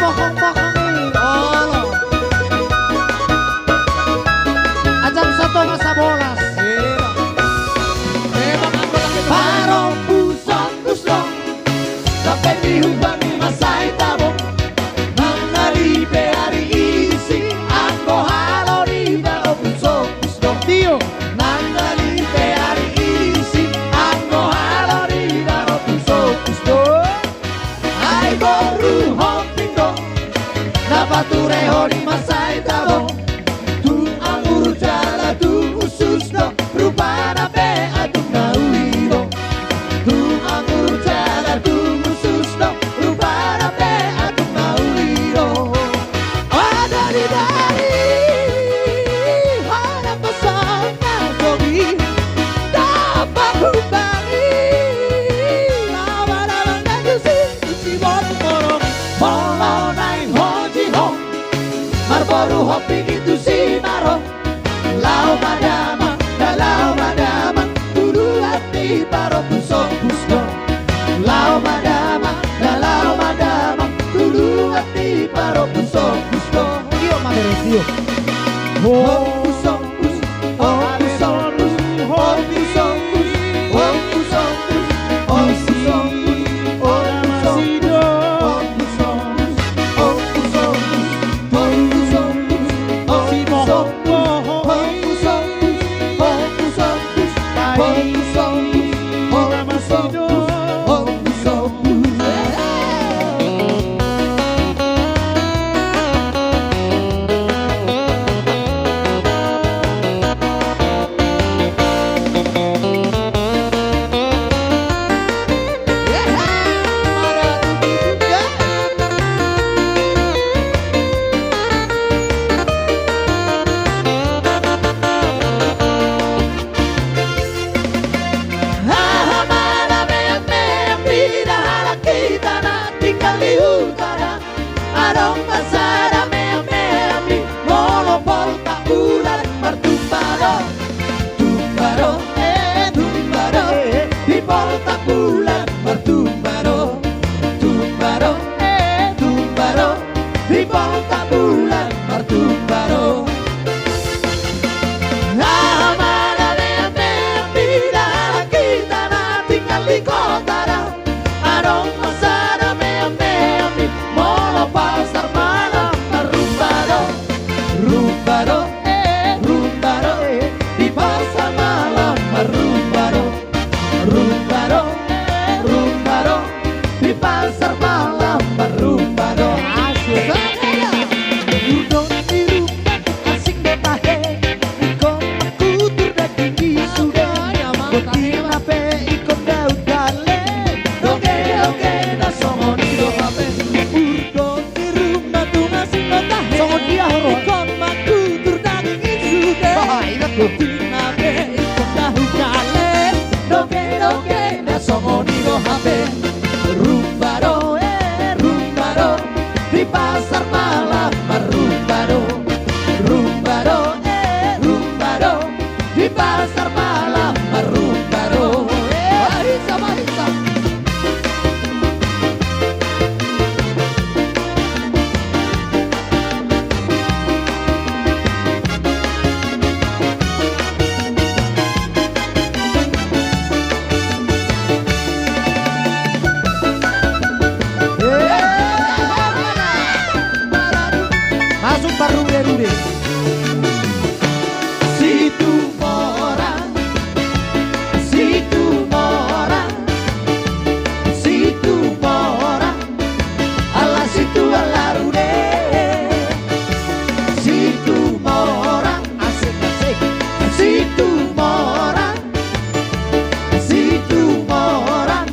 pokong-pokongi. Oh. Ajam satu masa bolas. Memang anggota kita. Parong pusat kusno sampai dihubangi masai tabo. Menari hari isi anggo halo di bawah pusat kusno. Tio. Nandali hari isi anggo halo di bawah pusat kusno. Ai boru hopindo napature hori masai tabo. Tu anggur jala tu ususno rupana pe adung nauiro. Tu anggur jala tu ususno rupana pe adung nauiro. Dari harap pesona kogi dapat hubangi. Lawan-lawan najusi usi borong-borong molo naik hoji hong marboru hopi gitu si maro. Lau madama dalau madama kudu hati paro pusok pusno. Lau madama dalau madama kudu hati paro pusok pusno. Tio madere tio. Oh pusok pus, oh pusok pus, oh pusok pus, oh pusok pus, oh pusok pus, oh Masido. pusok pus, oh pusok pus, oh pusok pus, oh Si pusok pus. Bulan bertumbaro, tumbaro, tumbaro, di bawah bulan bertumbaro. Mana yang tidak kita tinggal di kota dah. Adong masada meambi, molo pasar malam berumbaro, rumbaro, rumbaro, di pasar malam berumbaro, rumbaro. Di pasar malam berumbaro. Asyik udon di rumah asing betahe ikon makutur daging di sudah betin ape ikon daun dale doge na songon do ape udon di rumah tuh asing betahe songon dia ikon makutur daging di sudah betin ape ikon daun dale doge na songon do ape. Rumbaro, rumbaro, di pasar malam berumbaro. Rumbaro, rumbaro, di pasar malam berumbaro. Marisa, Marisa. Masuk barude-rude. Situ mora, situ mora, situ mora, ala situ ala rude. Situ mora, asik asik. Situ mora, situ mora,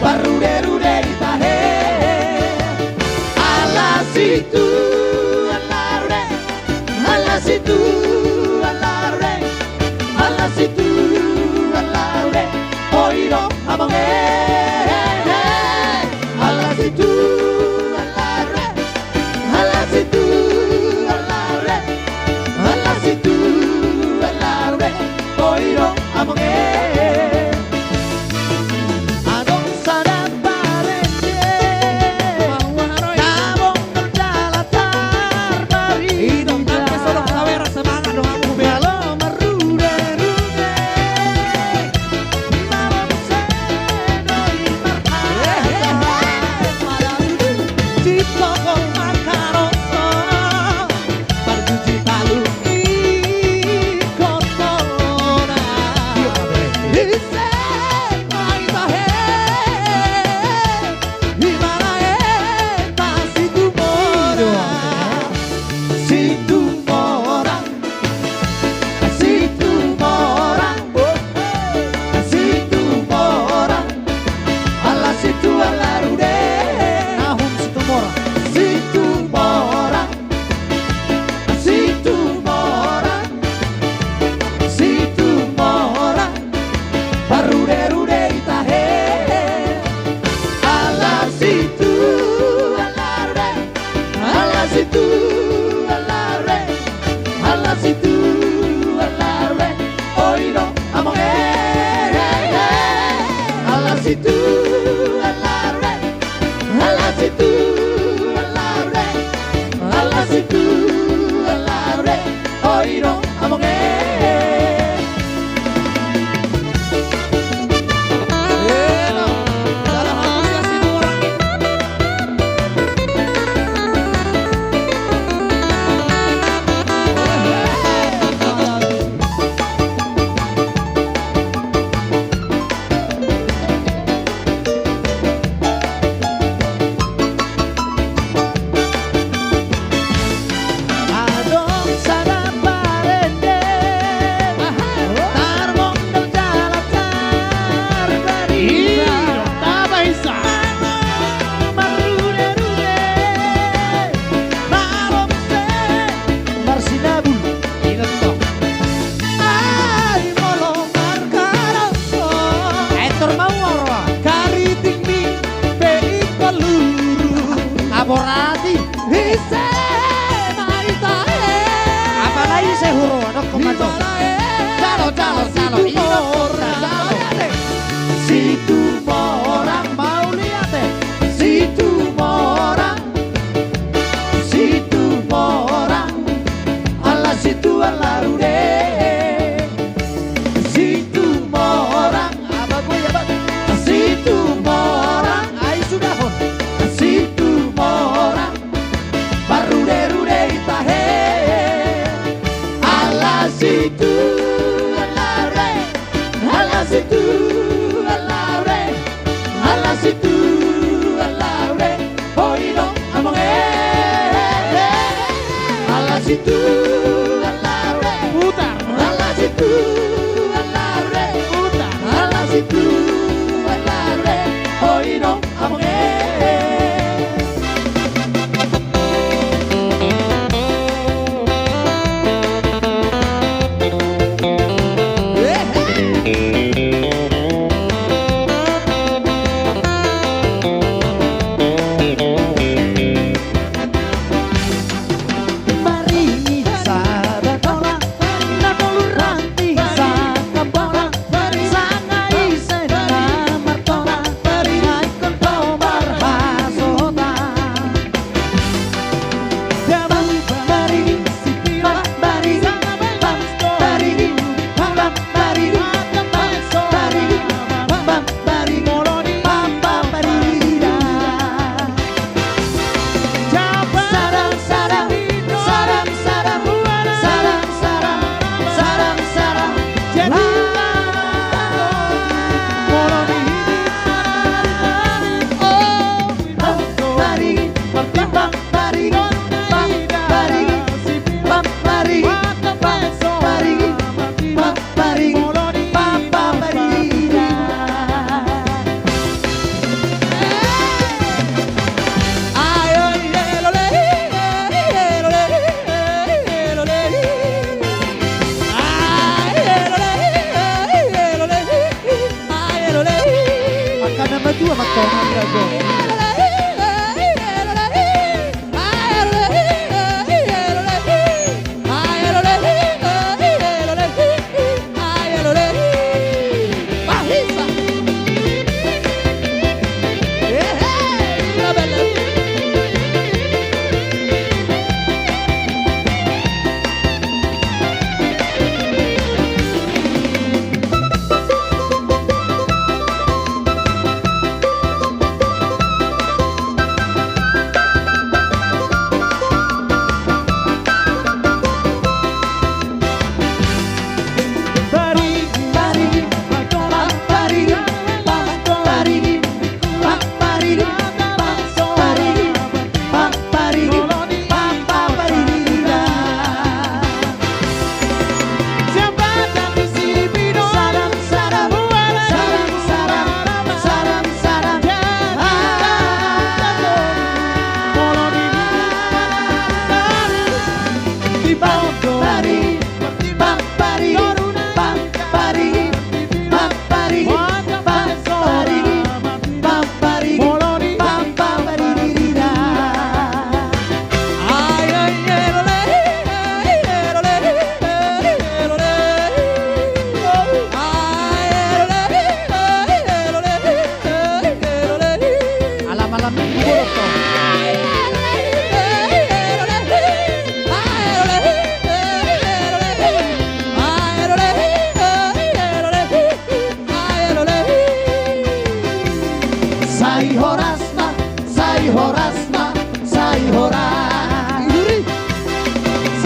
barude-rude ditahe. Ala situ situ, ala situ, ala situ, oiro amonge. Dalam hati kasih dua orang ini. Adong sada parende, tarmong del jalatar dari Tabaisa, marude-rude, maromse, marsinabul, inotong, ay molo markaroso, etor mawar, kariting mi, peit peluru, aborati, hise. Seguro, no comando. Calo, si tu morang mau lihat si tu morang, ala situ ala rude, si tu morang, apa gue ya bang, si tu morang, ay sudah hon, si tu morang, barude itahe. Situ ala situ ala situ oiro amonge ala situ putar ala situ putar ala situ oiro amonge.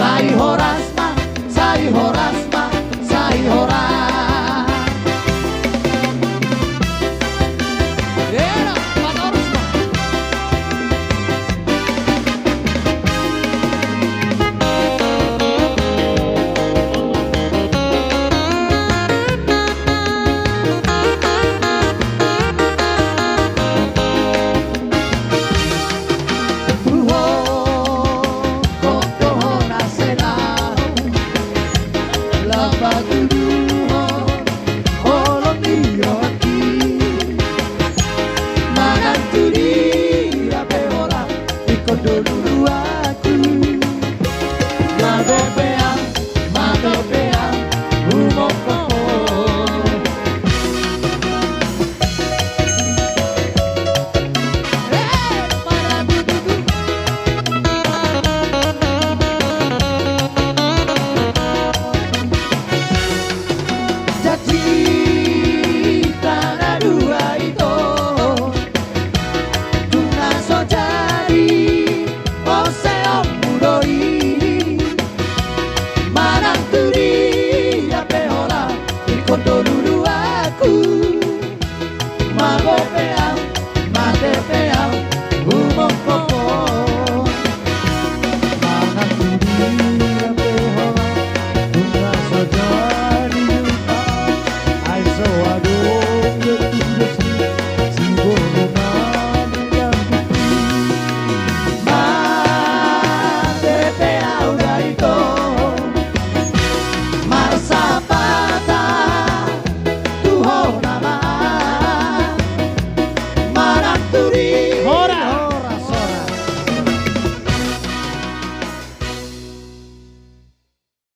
Sai Horas